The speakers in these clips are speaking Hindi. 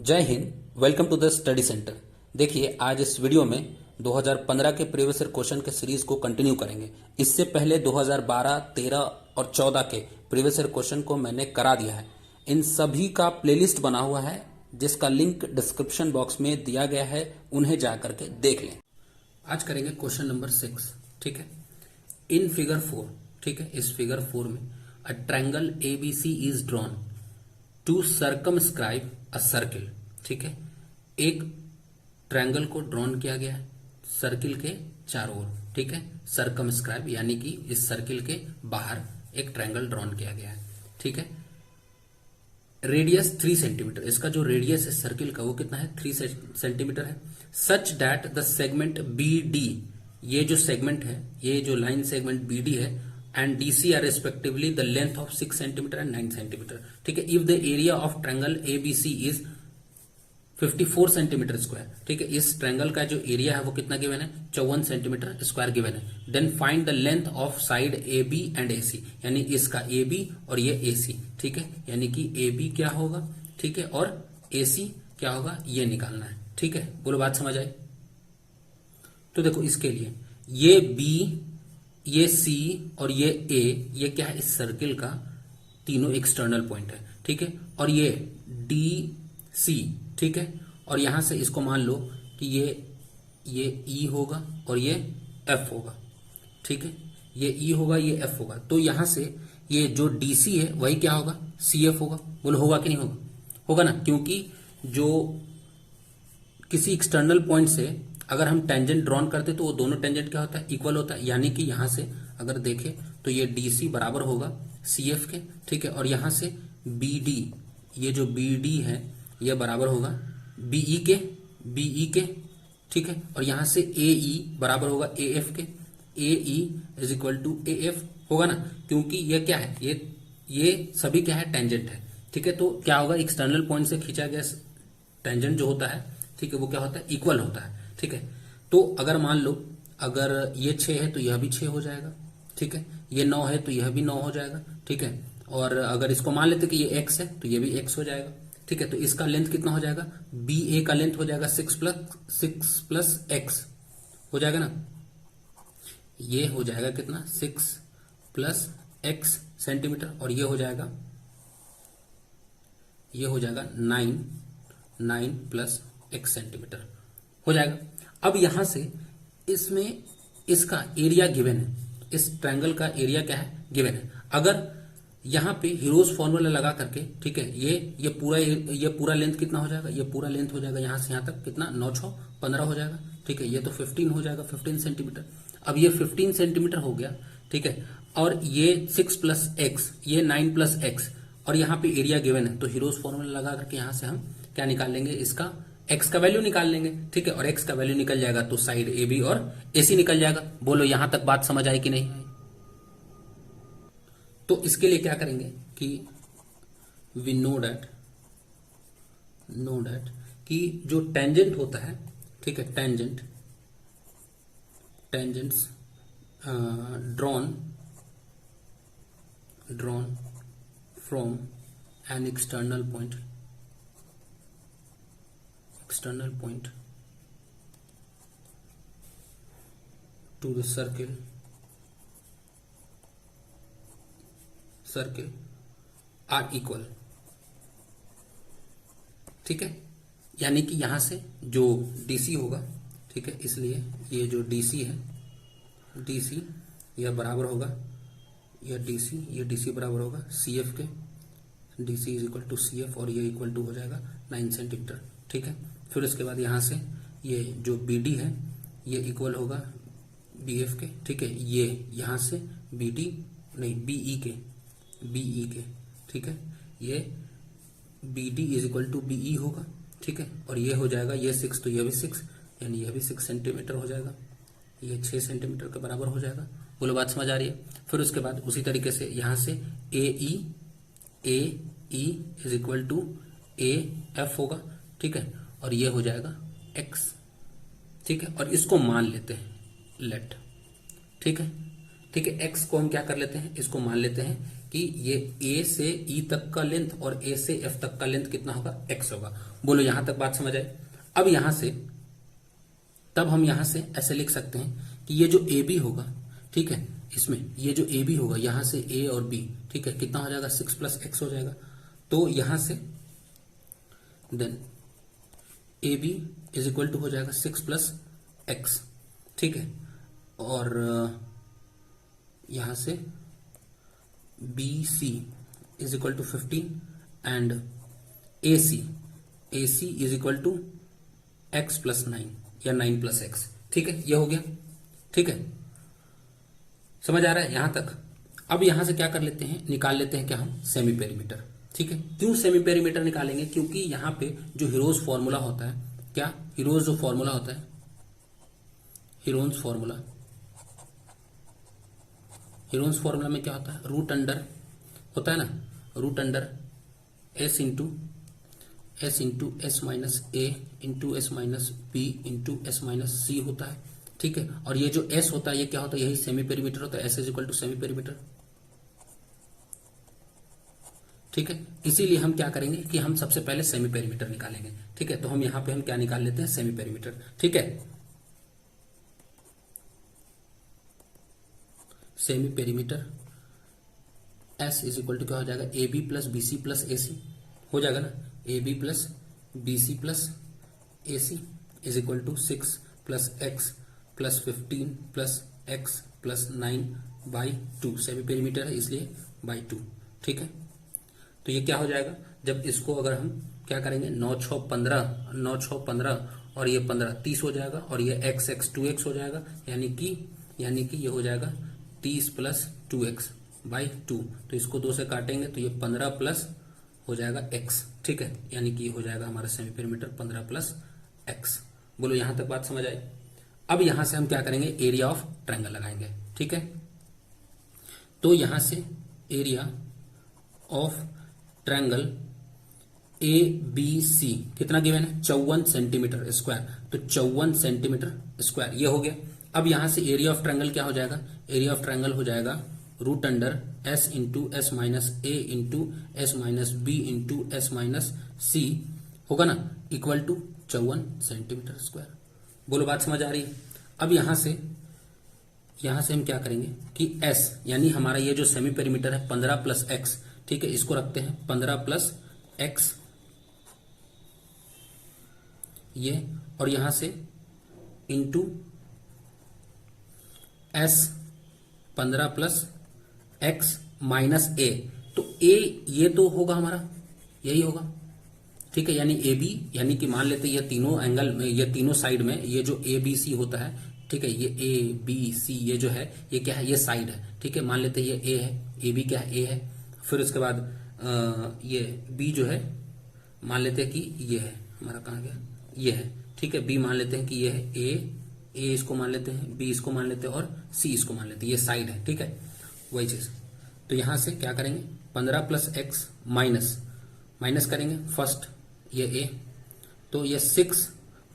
जय Hind. Welcome to the study centre. देखिए, आज इस वीडियो में 2015 के प्रीवियस ईयर क्वेश्चन के सीरीज को कंटिन्यू करेंगे। इससे पहले 2012, 13 और 14 के प्रीवियस ईयर क्वेश्चन को मैंने करा दिया है। इन सभी का प्लेलिस्ट बना हुआ है जिसका लिंक डिस्क्रिप्शन बॉक्स में दिया गया है, उन्हें जा करके देख लें। आज करेंगे क्वेश्चन नंबर 6। ठीक है, इन फिगर 4। ठीक है, इस फिगर 4 में a triangle ABC is drawn to circumscribe a circle. ठीक है, एक ट्रायंगल को ड्रॉन किया गया है सर्किल के चारों ओर। ठीक है, सर्कमस्क्राइब यानी कि इस सर्किल के बाहर एक ट्रायंगल ड्रॉन किया गया है। ठीक है, रेडियस 3 सेंटीमीटर, इसका जो रेडियस है सर्किल का वो कितना है, 3 सेंटीमीटर है। Such that the segment BD, ये जो सेगमेंट है, ये जो लाइन सेगमेंट BD है and DC are respectively the length of 6 centimetre and 9 centimetre. ठीक है, if the area of triangle ABC is 54 centimetre square. ठीक है, इस ट्रायंगल का जो एरिया है वो कितना गिवन है, 54 सेंटीमीटर स्क्वायर गिवन है। Then find the length of side AB and AC, यानी इसका AB और ये AC। ठीक है, यानी कि AB क्या होगा, ठीक है, और AC क्या होगा, ये निकालना है। ठीक है, बोलो बात समझ आई। तो देखो, इसके लिए ये B, ये C और ये A, ये क्या है, इस सर्किल का तीनों एक्सटर्नल पॉइंट है। ठीक है, और ये DC, ठीक है, और यहां से इसको मान लो कि ये E होगा और ये F होगा। ठीक है, ये E होगा, ये F होगा। तो यहां से ये जो DC है वही क्या होगा, CF होगा। बोलो होगा कि नहीं होगा, होगा ना, क्योंकि जो किसी एक्सटर्नल पॉइंट से अगर हम टेंजेंट ड्रॉन करते तो वो दोनों टेंजेंट क्या होता है, इक्वल होता है। यानी कि यहां से अगर देखें तो ये DC बराबर होगा CF के। ठीक है, और यहां से BD, ये जो BD है ये बराबर होगा BE के। ठीक है, और यहां से AE बराबर होगा AF के। AE is equal to AF होगा ना, क्योंकि ये क्या है, ये सभी क्या है, टेंजेंट है। ठीक है, तो क्या होगा, एक्सटर्नल पॉइंट से खींचा गया टेंजेंट जो होता है, ठीक है, वो क्या होता है, इक्वल होता है। ठीक है, तो अगर मान लो अगर ये 6 है तो यह भी 6 हो जाएगा। ठीक है, ये 9 है तो यह भी 9 हो जाएगा। ठीक है, और अगर इसको मान लेते कि ये x है तो ये भी x हो जाएगा। ठीक है, तो इसका लेंथ कितना हो जाएगा, BA का लेंथ हो जाएगा 6 प्लस x हो जाएगा ना, ये हो जाएगा कितना, 6 प्लस x सेंटीमीटर, और ये हो जाएगा 9 प्लस x सेंटीमीटर हो जाएगा। अब यहां से इसमें इसका एरिया गिवन है, इस ट्रायंगल का एरिया क्या है, गिवन है। अगर यहां पे हीरोज फॉर्मूला लगा करके, ठीक है, ये पूरा लेंथ कितना हो जाएगा, ये पूरा लेंथ हो जाएगा यहां से यहां तक कितना, 9 6 15 हो जाएगा। ठीक है, ये तो 15 हो जाएगा, 15 सेंटीमीटर। अब ये 15 सेंटीमीटर हो गया। ठीक है, और ये 6 प्लस एक्स, ये 9 प्लस एक्स, और यहाँ पे एरिया गिवन है, तो हीरोज फॉर्मूला लगा करके यहां से हम क्या निकाल लेंगे, इसका x का वैल्यू निकाल लेंगे। ठीक है, और x का वैल्यू निकल जाएगा तो साइड AB और AC निकल जाएगा। बोलो यहां तक बात समझ आई कि नहीं आई। तो इसके लिए क्या करेंगे कि वी नो दैट कि जो टेंजेंट होता है, ठीक है, tangents drawn from an external point to the circle are equal। ठीक है, यानी कि यहां से जो DC होगा, ठीक है, इसलिए ये जो DC है, DC यह बराबर होगा, यह DC बराबर होगा CF के। DC is equal to CF, और ये इक्वल टू हो जाएगा 9 सेंटीमीटर। ठीक है, फिर उसके बाद यहां से ये जो BD है ये इक्वल होगा BF के। ठीक है, ये यहां से BD नहीं BE के। ठीक है, ये BD is equal to BE होगा। ठीक है, और ये हो जाएगा, ये 6 तो ये भी 6, यानी यह भी 6 सेंटीमीटर हो जाएगा, ये 6 सेंटीमीटर के बराबर हो जाएगा। बोलो बात समझ आ रही है। फिर उसके बाद उसी तरीके से यहां से AE is equal to AF होगा। ठीक है, और ये हो जाएगा x। ठीक है, और इसको मान लेते हैं लेट। ठीक है, x को हम क्या कर लेते हैं, इसको मान लेते हैं कि ये ए से ई तक का लेंथ और ए से एफ तक का लेंथ कितना होगा, एक्स होगा। बोलो यहां तक बात समझ आए। अब यहां से तब हम यहां से ऐसे लिख सकते हैं कि ये जो ए बी होगा, ठीक है, इसमें ये जो ए बी होगा यहां से ए और बी, ठीक है, कितना हो जाएगा 6 प्लस एक्स हो जाएगा। तो यहां से then A B is equal to हो जाएगा 6 प्लस एक्स, ठीक है, और यहां से B C is equal to 15 and A C is equal to x plus 9 या 9 प्लस एक्स, ठीक है, ये हो गया, ठीक है, समझ आ रहा है यहां तक। अब यहां से क्या कर लेते हैं, निकाल लेते हैं क्या हम, सेमी पेरीमीटर, ठीक है। क्यों सेमी पेरीमीटर निकालेंगे, क्योंकि यहां पे जो हीरोज फॉर्मूला होता है, क्या हीरोज जो फॉर्मूला होता है, हीरोन्स फॉर्मूला में क्या होता है, रूट अंडर होता है ना, root under S into S minus A into S minus B into S minus C होता है, ठीक है। और ये जो एस होता है ये क्या होता है, यही सेमी पेरीमीटर होता है, S is equal to semi perimeter, ठीक है। इसीलिए हम क्या करेंगे कि हम सबसे पहले सेमी पेरीमीटर निकालेंगे, ठीक है। तो हम यहां पे हम क्या निकाल लेते हैं, सेमी पेरीमीटर, ठीक है। Semi perimeter S is equal to क्या हो जाएगा, A B plus B C plus A C हो जाएगा ना, A B plus B C plus A C is equal to 6 plus X plus 15 plus X plus 9 by 2, semi perimeter है इसलिए बाई 2, ठीक है। तो ये क्या हो जाएगा, जब इसको अगर हम क्या करेंगे, 9 6 15 और ये 15 30 हो जाएगा, और ये x 2x हो जाएगा, यानी कि ये हो जाएगा 30 प्लस 2x बाई 2। तो इसको 2 से काटेंगे तो ये 15 प्लस हो जाएगा x, ठीक है, यानी कि ये हो जाएगा हमारा सेमी पेरीमीटर 15 प्लस x। बोलो यहां तक बात समझ आई। अब यहां से हम क्या करेंगे, एरिया ऑफ ट्रायंगल लगाएंगे, ठीक है। तो यहां से area of triangle A B C कितना गिवन है, 54 सेंटीमीटर स्क्वायर, तो 54 सेंटीमीटर स्क्वायर ये हो गया। अब यहां से एरिया ऑफ ट्रायंगल क्या हो जाएगा, एरिया ऑफ ट्रायंगल हो जाएगा root under S into S minus A into S minus B into S minus C होगा ना, इक्वल टू 54 सेंटीमीटर स्क्वायर। बोलो बात समझ आ रही है। अब यहां से हम क्या करेंगे कि s यानी हमारा ये जो सेमी पेरीमीटर है 15 प्लस एक्स, ठीक है, इसको रखते हैं 15 प्लस एक्स ये, और यहां से into S 15 plus X minus A, तो ए ये तो होगा हमारा, यही होगा, ठीक है, यानी ए बी, यानी कि मान लेते हैं ये तीनों एंगल में, ये तीनों साइड में ये जो ए बी सी होता है, ठीक है, ये ए बी सी ये जो है ये क्या है, ये साइड है, ठीक है, मान लेते हैं ये ए है, ए बी क्या है, ए है। फिर उसके बाद ये बी जो है मान लेते हैं कि ये है हमारा, कहाँ गया, ये है, ठीक है, बी मान लेते हैं कि ये है ए इसको मान लेते हैं, बी इसको मान लेते हैं और सी इसको मान लेते हैं, ये साइड है, ठीक है, वही चीज। तो यहां से क्या करेंगे, 15 प्लस एक्स माइनस करेंगे फर्स्ट ये ए, तो ये 6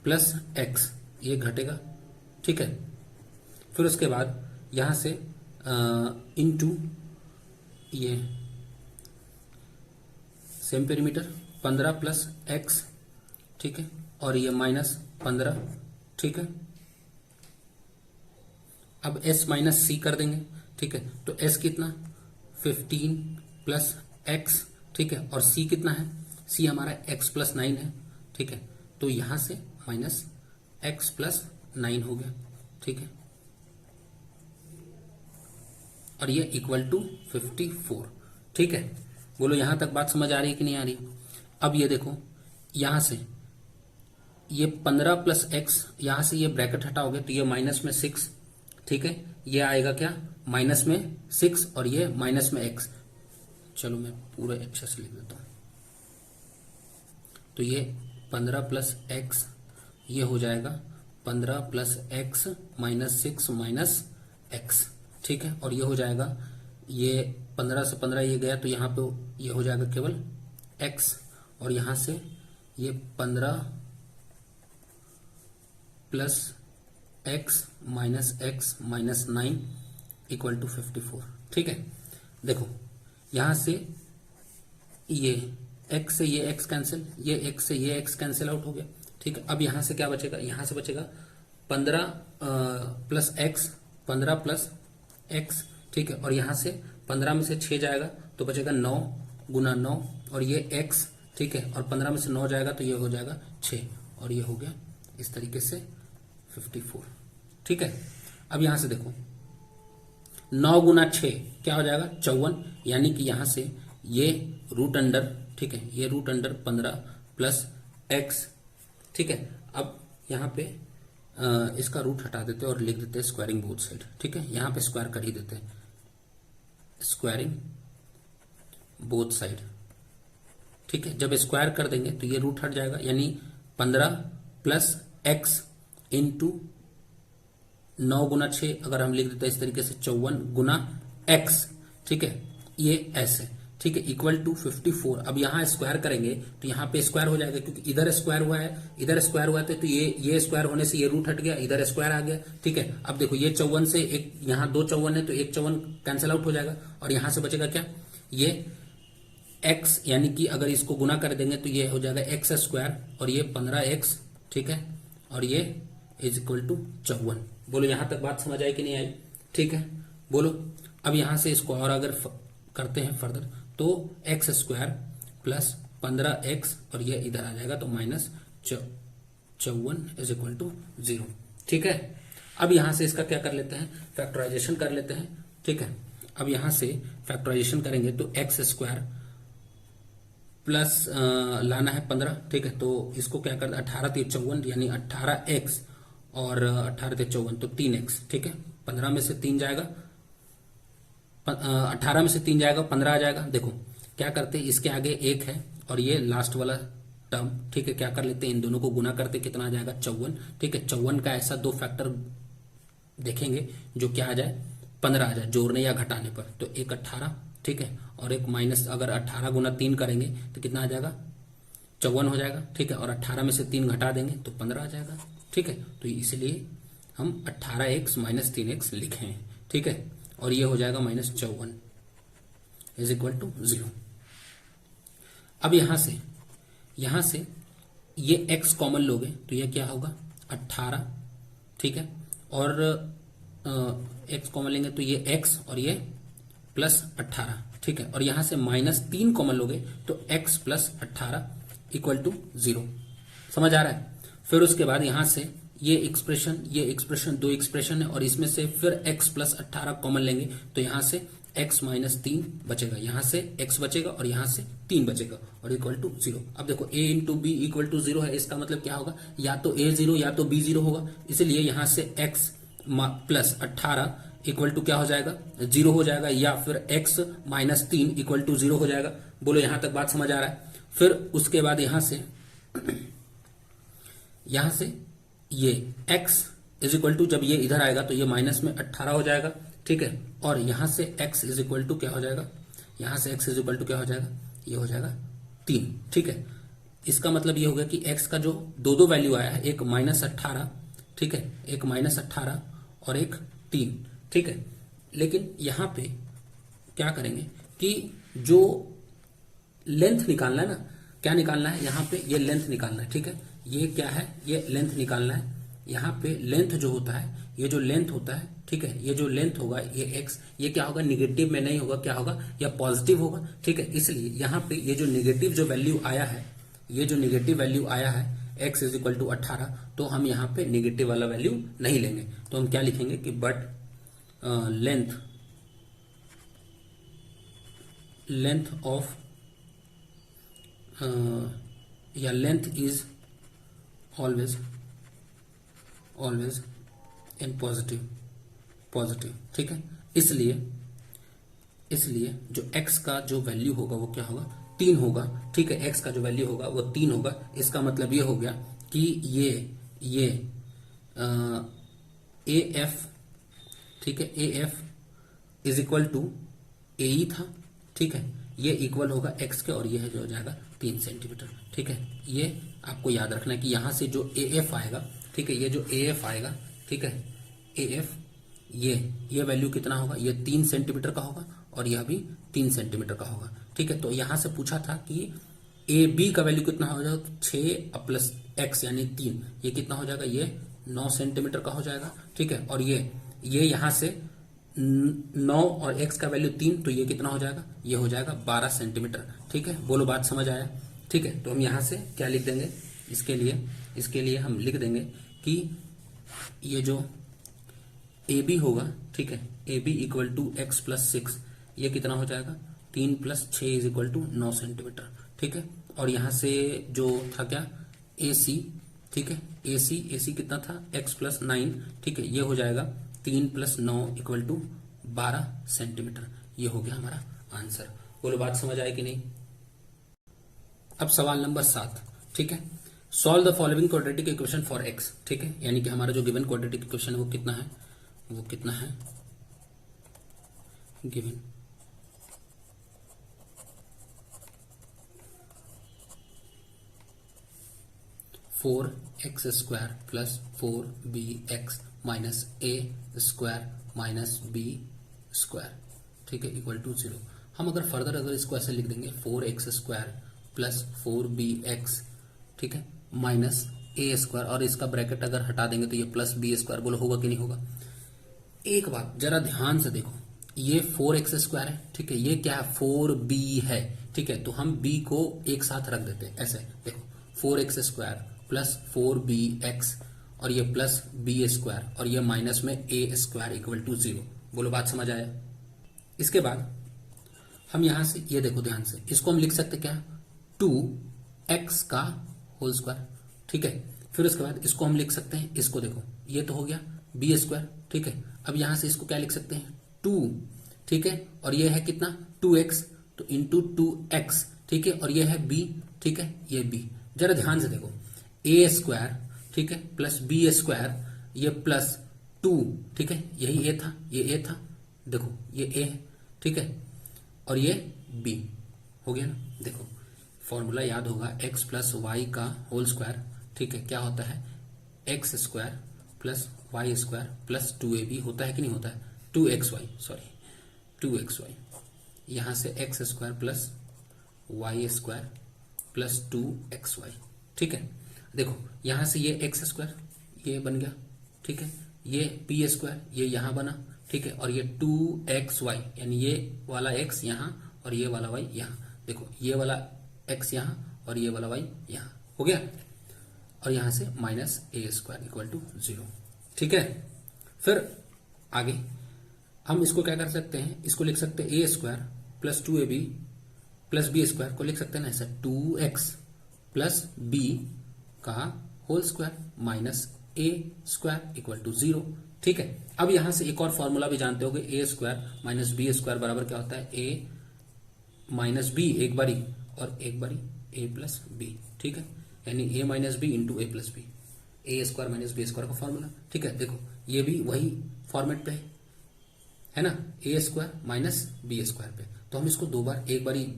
प्लस एक्स ये घटेगा, ठीक है। फिर उसके बाद यहां से इनटू ये सेम पेरीमीटर 15 प्लस एक्स, ठीक है, और ये माइनस 15, ठीक है। अब s माइनस सी कर देंगे, ठीक है, तो s कितना 15 प्लस एक्स, ठीक है, और c कितना है, c हमारा x प्लस 9 है, ठीक है, तो यहां से माइनस x प्लस 9 हो गया, ठीक है, और ये इक्वल टू 54, ठीक है। बोलो यहां तक बात समझ आ रही है कि नहीं आ रही। अब ये देखो यहां से ये 15 प्लस एक्स, यहां से ये ब्रैकेट हटाओगे तो ये माइनस में 6, ठीक है, ये आएगा क्या माइनस में 6 और ये माइनस में x। चलो मैं पूरा अच्छे से लिख देता हूं, तो ये 15 प्लस एक्स ये हो जाएगा 15 plus X minus 6 minus x, ठीक है, और ये हो जाएगा, ये 15 से 15 ये गया तो यहाँ पे ये हो जाएगा केवल x, और यहां से ये 15 plus x minus 9 equal to 54, ठीक है। देखो यहां से ये x से ये x कैंसिल, ये x से ये x कैंसिल आउट हो गया, ठीक है। अब यहां से क्या बचेगा, यहां से बचेगा 15 प्लस x, 15 प्लस x, ठीक है। और यहां से 15 में से 6 जाएगा तो बचेगा 9 गुना 9, और ये x, ठीक है। और 15 में से 9 जाएगा तो ये हो जाएगा 6, और ये हो गया इस तरीके से 54, ठीक है। अब यहां से देखो 9 गुना 6 क्या हो जाएगा 54, यानी कि यहां से ये रूट अंडर, ठीक है, ये रूट अंडर 15 प्लस x, ठीक है। अब यहां पे इसका रूट हटा देते हैं और लिख देते हैं स्क्वायरिंग बोथ साइड, ठीक है। यहां पे स्क्वायर कर ही देते हैं, स्क्वायरिंग बोथ साइड, ठीक है। जब स्क्वायर कर देंगे तो ये रूट हट जाएगा, यानी 15 प्लस x इंटू 9 गुना 6, अगर हम लिख देते हैं इस तरीके से 54 गुना x, ठीक है, ये ऐसे, ठीक है, इक्वल टू 54। अब यहां स्क्वायर करेंगे तो यहां पे स्क्वायर हो जाएगा, क्योंकि इधर स्क्वायर हुआ है, इधर स्क्वायर हुआ था, तो ये स्क्वायर होने से ये रूट हट गया, इधर स्क्वायर आ गया, ठीक है। अब देखो ये 54 से एक, यहां 2 54 है तो एक 54 कैंसिल आउट हो जाएगा, और यहां से बचेगा क्या, ये x, यानी कि अगर इसको गुना कर देंगे तो ये हो जाएगा x स्क्वायर, और ये 15x, ठीक है, और ये इज इक्वल टू 54। बोलो यहां तक बात समझ आई कि नहीं आई, ठीक है, बोलो। अब यहां से इसको और अगर करते हैं फर्दर तो x स्क्वायर प्लस 15x, और ये इधर आ जाएगा तो माइनस 54 इज इक्वल टू 0, ठीक है। अब यहां से इसका क्या कर लेते हैं, फैक्टराइजेशन कर लेते हैं, ठीक है। अब यहां से फैक्टराइजेशन करेंगे तो x स्क्वायर प्लस लाना है 15, ठीक है, तो इसको क्या कर 18 × 54, यानी 18x, और 18 × 54 तो 3x, ठीक है। 15 में से 3 जाएगा, 18 में से 3 जाएगा, 15 आ जाएगा। देखो क्या करते हैं, इसके आगे 1 है और ये लास्ट वाला टर्म, ठीक है, क्या कर लेते हैं, इन दोनों को गुना करते कितना आ जाएगा 54, ठीक है। 54 का ऐसा 2 फैक्टर देखेंगे जो क्या आ जाए 15 आ जाए, जोड़ने या घटाने पर, तो एक 18, ठीक है, और एक माइनस, अगर 18 गुना 3 करेंगे तो कितना आ जाएगा 54 हो जाएगा, ठीक है। और 18 में से 3 घटा देंगे तो 15 आ जाएगा, ठीक है। तो इसलिए हम 18x माइनस 3x लिखे हैं, ठीक है, और ये हो जाएगा माइनस 54 इज इक्वल टू 0। अब यहां से ये x कॉमन लोगे तो ये क्या होगा 18, ठीक है, और x कॉमन लेंगे तो ये x और ये प्लस 18, ठीक है, और यहां से माइनस 3 कॉमन लोगे तो x प्लस 18 इक्वल टू 0। समझ आ रहा है। फिर उसके बाद यहां से ये एक्सप्रेशन 2 एक्सप्रेशन है, और इसमें से फिर x प्लस 18 कॉमन लेंगे तो यहां से x माइनस 3 बचेगा, यहां से x बचेगा और यहां से 3 बचेगा, और इक्वल टू 0। अब देखो a into B equal to 0 है, इसका मतलब क्या होगा, या तो a 0 या तो b 0 होगा, इसलिए यहां से x प्लस 18 इक्वल टू क्या हो जाएगा 0 हो जाएगा, या फिर x माइनस 3 इक्वल टू 0 हो जाएगा। बोलो यहां तक बात समझ आ रहा है। फिर उसके बाद यहां से ये x इज इक्वल टू, जब ये इधर आएगा तो ये माइनस में 18 हो जाएगा, ठीक है, और यहां से x इज इक्वल टू क्या हो जाएगा, यहां से x इज इक्वल टू क्या हो जाएगा, ये हो जाएगा 3, ठीक है। इसका मतलब ये हो गया कि x का जो दो वैल्यू आया है, एक माइनस 18, ठीक है, एक माइनस 18 और एक 3, ठीक है। लेकिन यहां पे क्या करेंगे कि जो लेंथ निकालना है ना, क्या निकालना है, यहां पे ये लेंथ निकालना है, ठीक है, ये क्या है, ये लेंथ निकालना है। यहां पे लेंथ जो होता है, ये जो लेंथ होता है, ठीक है, ये जो लेंथ होगा ये x, ये क्या होगा निगेटिव में नहीं होगा, क्या होगा या पॉजिटिव होगा, ठीक है। इसलिए यहां पे ये जो निगेटिव जो वैल्यू आया है, ये जो निगेटिव वैल्यू आया है x इज इक्वल टू 18, तो हम यहां पे निगेटिव वाला वैल्यू नहीं लेंगे, तो हम क्या लिखेंगे कि बट लेंथ ऑफ या length is always in positive, ठीक है। इसलिए जो x का जो वैल्यू होगा वो क्या होगा 3 होगा, ठीक है, x का जो वैल्यू होगा वो 3 होगा। इसका मतलब ये हो गया कि ये AF, ठीक है, AF is equal to AE था, ठीक है, ये इक्वल होगा x के, और ये है जो हो जाएगा 3 सेंटीमीटर, ठीक है। ये आपको याद रखना है कि यहां से जो AF आएगा, ठीक है, ये जो AF आएगा, ठीक है, AF ये वैल्यू कितना होगा, ये 3 सेंटीमीटर का होगा, और यह भी 3 सेंटीमीटर का होगा। ठीक है, तो यहां से पूछा था कि ए बी का वैल्यू कितना हो जाएगा, तो 6 प्लस एक्स यानी 3, ये कितना हो जाएगा, ये 9 सेंटीमीटर का हो जाएगा। ठीक है, और ये यहां से 9 और एक्स का वैल्यू 3, तो ये कितना हो जाएगा, ये हो जाएगा 12 सेंटीमीटर। ठीक है, बोलो बात समझ आया। ठीक है, तो हम यहां से क्या लिख देंगे, इसके लिए हम लिख देंगे कि ये जो ए बी होगा, ठीक है, A B equal to x plus 6, ये कितना हो जाएगा, 3 plus 6 is equal to 9 centimetre. ठीक है, और यहां से जो था क्या, ए सी, ठीक है, ए सी कितना था, एक्स प्लस 9, ठीक है, ये हो जाएगा 3 प्लस 9 इक्वल टू 12 सेंटीमीटर। ये हो गया हमारा आंसर। बोलो बात समझ आए कि नहीं। अब सवाल नंबर 7, ठीक है, solve the following quadratic equation for x. ठीक है, यानी कि हमारा जो गिवन क्वाड्रेटिक इक्वेशन है वो कितना है, given 4x² plus 4bx minus a square minus b square, ठीक है, इक्वल टू 0। हम अगर इसको ऐसे लिख देंगे 4x² प्लस 4bx, ठीक है, माइनस a स्क्वायर, और इसका ब्रैकेट अगर हटा देंगे तो ये प्लस b स्क्वायर, बोलो होगा कि नहीं होगा। एक बात जरा ध्यान से देखो, ये 4x² है, ठीक है, ये क्या है, 4b है। ठीक है, तो हम b को एक साथ रख देते हैं ऐसे, देखो 4x² प्लस 4bx और ये प्लस b स्क्वायर और ये माइनस में a स्क्वायर इक्वल टू 0। बोलो बात समझ आया। इसके बाद हम यहां से ये देखो ध्यान से, इसको हम लिख सकते क्या, 2x का होल स्क्वायर। ठीक है, फिर उसके बाद इसको हम लिख सकते हैं, इसको देखो ये तो हो गया b स्क्वायर। ठीक है, अब यहां से इसको क्या लिख सकते हैं, 2, ठीक है, और ये है कितना 2x, तो इंटू 2x, ठीक है, और ये है b, ठीक है, ये b। जरा ध्यान से देखो, a स्क्वायर, ठीक है, प्लस b स्क्वायर, ये प्लस 2, ठीक है, यही a था, ये a था, देखो ये a है, ठीक है, और ये b हो गया ना। देखो फॉर्मूला याद होगा, x प्लस वाई का होल स्क्वायर, ठीक है, क्या होता है, x square plus y square plus 2ab होता है कि नहीं होता है, 2xy, यहां से x square plus y square plus 2xy। ठीक है, देखो यहां से ये एक्स स्क्वायर ये बन गया, ठीक है, ये बी स्क्वायर ये यहां बना, ठीक है, और ये 2xy यानी ये वाला x यहां और ये वाला y यहां, देखो ये वाला x यहां और ये वाला y यहां हो गया, और यहां से minus a square equal to 0। ठीक है, फिर आगे हम इसको क्या कर सकते हैं, इसको लिख सकते हैं a square plus 2ab plus B square को लिख सकते हैं ना ऐसा, 2x प्लस b का whole square minus a square equal to 0। ठीक है, अब यहां से एक और फॉर्मूला भी जानते होगे, a square minus B square बराबर क्या होता है, a माइनस बी एक बारी और एक बारी a प्लस बी। ठीक है, यानी a minus B into A plus B, A square minus B square का फॉर्मूला। ठीक है, देखो ये भी वही फॉर्मेट पे है ना, ए स्क्वायर माइनस बी स्क्वायर पे, तो हम इसको दो बार, एक बारी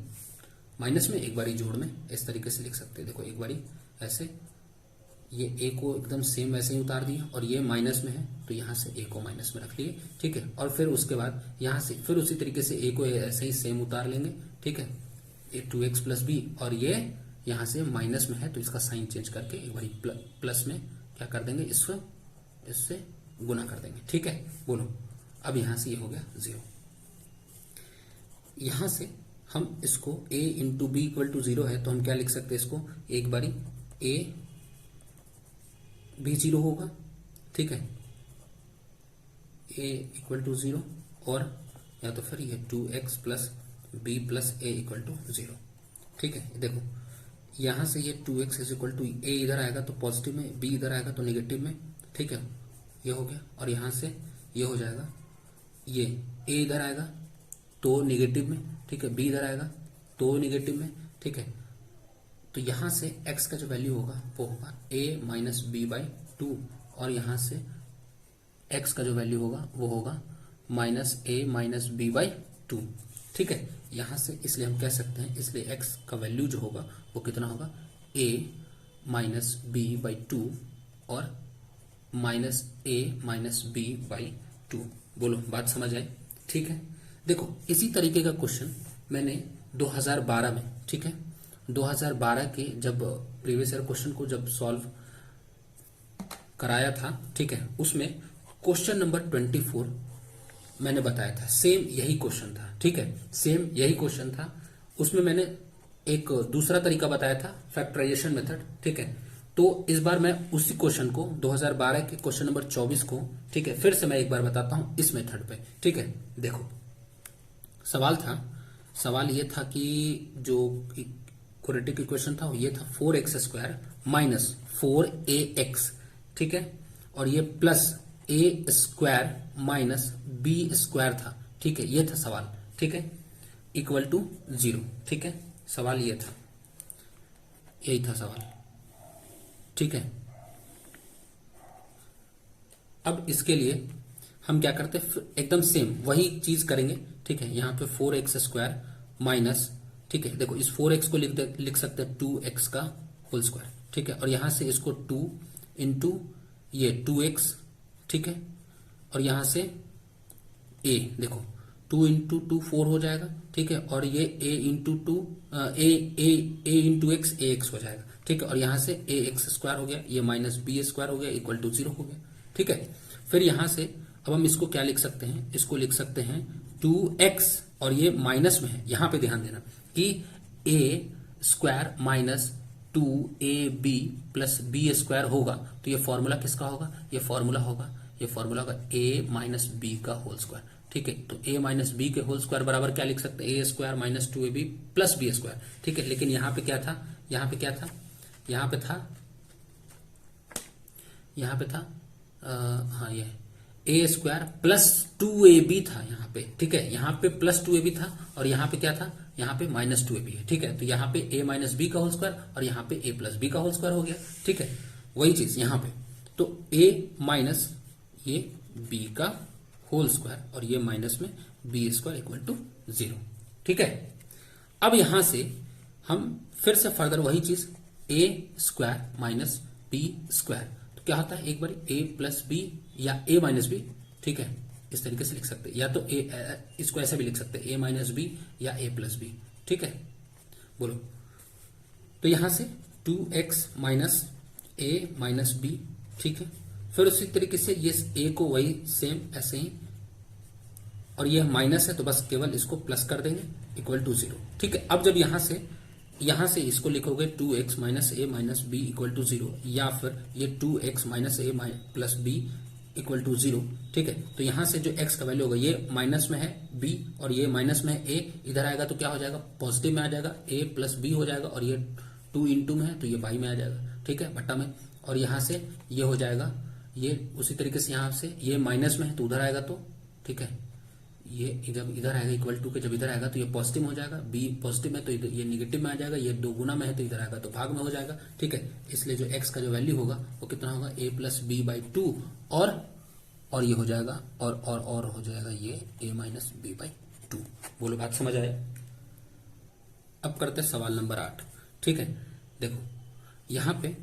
माइनस में एक बारी जोड़ में इस तरीके से लिख सकते हैं। देखो एक बारी ऐसे, ये ए को एकदम सेम वैसे ही उतार दिया, और ये माइनस में है तो यहां से ए को माइनस में रख लिए। ठीक है, और फिर उसके बाद यहां से फिर उसी तरीके से ए को ऐसे ही सेम उतार लेंगे। ठीक है, ये 2x प्लस बी, और ये यहां से माइनस में है तो इसका साइन चेंज करके एक बारी प्लस में क्या कर देंगे, इससे गुना कर देंगे। ठीक है, बोलो अब यहां से ये हो गया 0। यहां से हम इसको a into B equal to 0 है तो हम क्या लिख सकते हैं इसको, एक बारी a भी 0 होगा, ठीक है, a इक्वल टू 0, और या तो फिर ये 2x plus B plus A equal to 0। ठीक है, देखो यहां से ये 2x इज इक्वल टू ए इधर आएगा तो पॉजिटिव में, b इधर आएगा तो नेगेटिव में। ठीक है, ये हो गया, और यहां से ये हो जाएगा, ये a इधर आएगा तो नेगेटिव में, ठीक है, b इधर आएगा तो नेगेटिव में। ठीक है, तो यहां से x का जो वैल्यू होगा वो होगा a माइनस बी बाई 2, और यहां से x का जो वैल्यू होगा वो होगा minus a minus B by 2। ठीक है, यहां से इसलिए हम कह सकते हैं, इसलिए x का वैल्यू जो होगा वो कितना होगा, a माइनस बी बाई 2 और minus a minus B by 2। बोलो बात समझ आए। ठीक है, देखो इसी तरीके का क्वेश्चन मैंने 2012 में, ठीक है, 2012 के जब प्रीवियस ईयर क्वेश्चन को जब सॉल्व कराया था, ठीक है, उसमें क्वेश्चन नंबर 24 मैंने बताया था, सेम यही क्वेश्चन था, ठीक है, सेम यही क्वेश्चन था। उसमें मैंने एक दूसरा तरीका बताया था, फैक्टराइजेशन मेथड, ठीक है। तो इस बार मैं उसी क्वेश्चन को 2012 के क्वेश्चन नंबर 24 को, ठीक है, फिर से मैं एक बार बताता हूं इस मेथड पे, ठीक है। देखो सवाल ये था कि जो क्वाड्रेटिक इक्वेशन था ये था 4x² माइनस 4ax, ठीक है, और ये प्लस a² माइनस b² था, ठीक है, ये था सवाल, ठीक है, इक्वल टू 0, ठीक है, सवाल ये था, यही था सवाल, ठीक है। अब इसके लिए हम क्या करते हैं, एकदम सेम वही चीज करेंगे, ठीक है। यहाँ पे 4x² माइनस, ठीक है, देखो इस 4x को लिख सकते हैं 2x का होल स्क्वायर, ठीक है, और यहां से इसको 2 इंटू ये 2x, ठीक है, और यहां से a, देखो 2 इंटू 2 4 हो जाएगा, ठीक है, और ये a into 2 a into x ax हो जाएगा, ठीक है, और यहां से ax² हो गया, ये माइनस b² हो गया, इक्वल टू 0 हो गया, ठीक है। फिर यहां से अब हम इसको क्या लिख सकते हैं, इसको लिख सकते हैं 2x, और ये माइनस में है, यहां पे ध्यान देना कि a² minus 2ab plus b² होगा, तो ये फॉर्मूला किसका होगा, ये फॉर्मूला होगा a माइनस बी का होल स्क्वायर, ठीक है। तो a माइनस बी के होल स्क्वायर बराबर क्या लिख सकते हैं, a² minus 2ab plus b², ठीक है। लेकिन यहाँ पे क्या था, यहाँ पे था हाँ ये a² प्लस 2ab था यहाँ पे, ठीक है, यहाँ पे प्लस 2ab था, और यहाँ पे क्या था, यहाँ पे माइनस 2ab है, ठीक है। तो यहाँ पे a माइनस बी का होल स्क्वायर और यहाँ पे a प्लस बी का होल स्क्वायर हो गया, ठीक है, वही चीज यहाँ पे। तो a माइनस ये b का होल स्क्वायर और ये माइनस में b² इक्वल टू 0, ठीक है। अब यहां से हम फिर से फर्दर वही चीज a² माइनस b², तो क्या होता है, एक बार a प्लस बी या a माइनस बी, ठीक है, इस तरीके से लिख सकते हैं, या तो इसको ऐसे भी लिख सकते हैं a माइनस बी या a प्लस बी, ठीक है, बोलो। तो यहां से 2x minus a minus B, ठीक है। फिर उसी तरीके से ये a को वही सेम ऐसे ही, और ये माइनस है तो बस केवल इसको प्लस कर देंगे, इक्वल टू 0, ठीक है। अब जब यहां से इसको लिखोगे 2x minus a minus B equal to 0, या फिर ये 2x minus a plus B equal to 0, ठीक है। तो यहां से जो x का वैल्यू होगा, ये माइनस में है b और ये माइनस में है a, इधर आएगा तो क्या हो जाएगा, पॉजिटिव में आ जाएगा, a प्लस बी हो जाएगा, और ये 2 इंटू में है तो ये बाई में आ जाएगा, ठीक है, बट्टा में, और यहां से ये हो जाएगा, ये उसी तरीके से यहां से ये माइनस में है तो उधर आएगा तो, ठीक है, ये जब इधर आएगा इक्वल टू के, जब इधर आएगा तो ये पॉजिटिव हो जाएगा, b पॉजिटिव में तो ये निगेटिव में आ जाएगा, ये 2 गुना में है तो इधर आएगा तो भाग में हो जाएगा, ठीक है। इसलिए जो x का जो वैल्यू होगा वो कितना होगा, a प्लस बी बाई 2, और ये हो जाएगा, और हो जाएगा ये a माइनस बी बाई 2। बोलो बात समझ आए। अब करते हैं सवाल नंबर 8, ठीक है। देखो यहां पे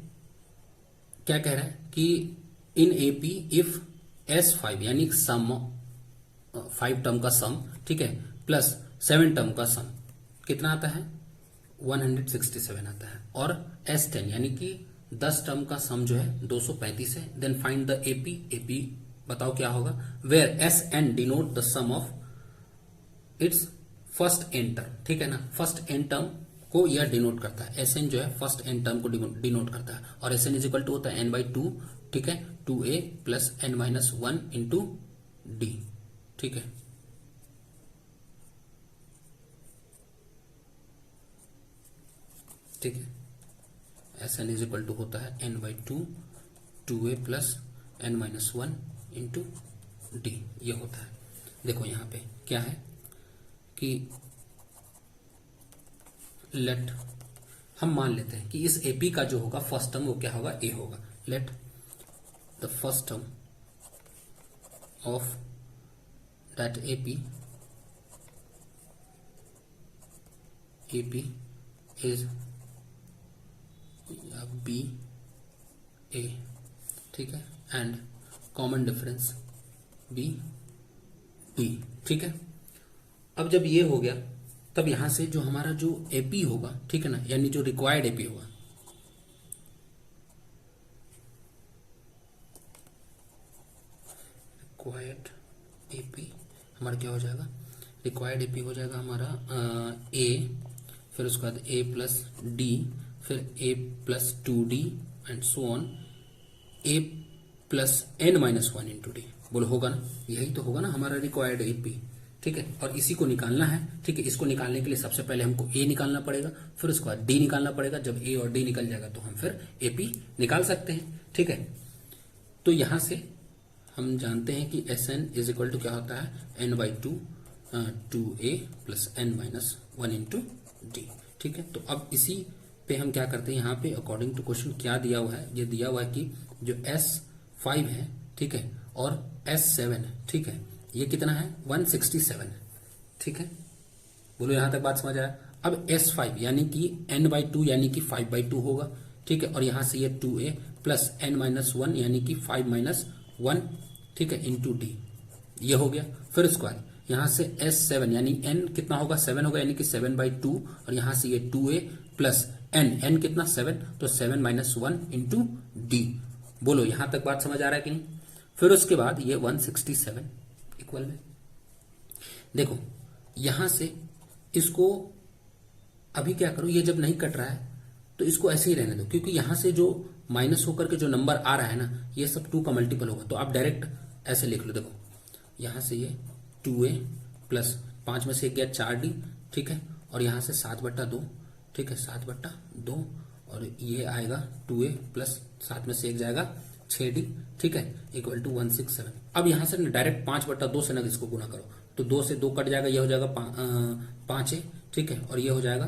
क्या कह रहा है कि इन एपी इफ S5 यानी सम 5 टर्म का सम, ठीक है, प्लस 7 टर्म का सम कितना आता है, 167 आता है, और S10 यानी कि 10 टर्म का सम जो है 235 है। देन फाइंड द एपी बताओ क्या होगा, where SN denote the sum of its first N term, ठीक है ना, फर्स्ट एन टर्म को यह डिनोट करता है, SN जो है फर्स्ट एन टर्म को डिनोट करता है, और SN इज इक्वल टू होता है n/2, ठीक है, 2a plus n-1 into D, ठीक है। ठीक है, SN इज इक्वल टू होता है n/2 2a plus n-1 into D, ये होता है। देखो यहां पे क्या है कि लेट हम मान लेते हैं कि इस एपी का जो होगा फर्स्ट टर्म वो क्या होगा, ए होगा। Let the first term of that AP is be A, ठीक है, and common difference be D, ठीक है। अब जब ये हो गया तब यहां से जो हमारा जो एपी होगा, ठीक है ना, यानी जो रिक्वायर्ड एपी होगा, रिक्वायर्ड एपी हमारा क्या हो जाएगा, रिक्वायर्ड एपी हो जाएगा हमारा ए, फिर उसके बाद ए प्लस डी, फिर A plus 2d and so on A plus n minus 1 into D. बोलो होगा ना, यही तो होगा ना हमारा रिक्वायर्ड एपी, ठीक है। और इसी को निकालना है, ठीक है। इसको निकालने के लिए सबसे पहले हमको ए निकालना पड़ेगा, फिर उसके बाद डी निकालना पड़ेगा। जब ए और डी निकल जाएगा तो हम फिर एपी निकाल सकते हैं, ठीक है। तो यहां से हम जानते हैं कि S N is equal to क्या होता है, n/2 2a plus n minus 1 into D, ठीक है। तो अब इसी पे हम क्या करते हैं, यहाँ पे अकॉर्डिंग टू क्वेश्चन क्या दिया हुआ है, ये दिया हुआ है कि जो S5 है, ठीक है, और S7 है, ठीक है, ये कितना है 167 है, ठीक है। बोलो यहां तक बात समझ आया। अब S5 यानी कि n/2 यानी कि 5/2 होगा, ठीक है। और यहां से ये 2a प्लस n माइनस 1 यानी कि 5 माइनस 1, ठीक है, इंटू डी, ये हो गया। फिर उसके बाद यहां से S7 यानी n कितना होगा 7 होगा, यानी कि 7/2, और यहां से ये 2a प्लस n कितना 7, तो 7 माइनस 1 इंटू डी। बोलो यहां तक बात समझ आ रहा है कि नहीं। फिर उसके बाद ये 167 इक्वल में देखो, यहां से इसको अभी क्या करो, ये जब नहीं कट रहा है तो इसको ऐसे ही रहने दो, क्योंकि यहां से जो माइनस होकर के जो नंबर आ रहा है ना, ये सब 2 का मल्टीपल होगा। तो आप डायरेक्ट ऐसे लिख लो, देखो यहां से ये 2a प्लस 5 में से 1 गया 4d, ठीक है, और यहां से 7/2, ठीक है, 7/2, और ये आएगा 2a प्लस 7 में से 1 जाएगा 6d, ठीक है, इक्वल टू 167। अब यहां से डायरेक्ट 5/2 से ना इसको गुना करो, तो 2 से 2 कट जाएगा, ये हो जाएगा 5a, ठीक है, और ये हो जाएगा,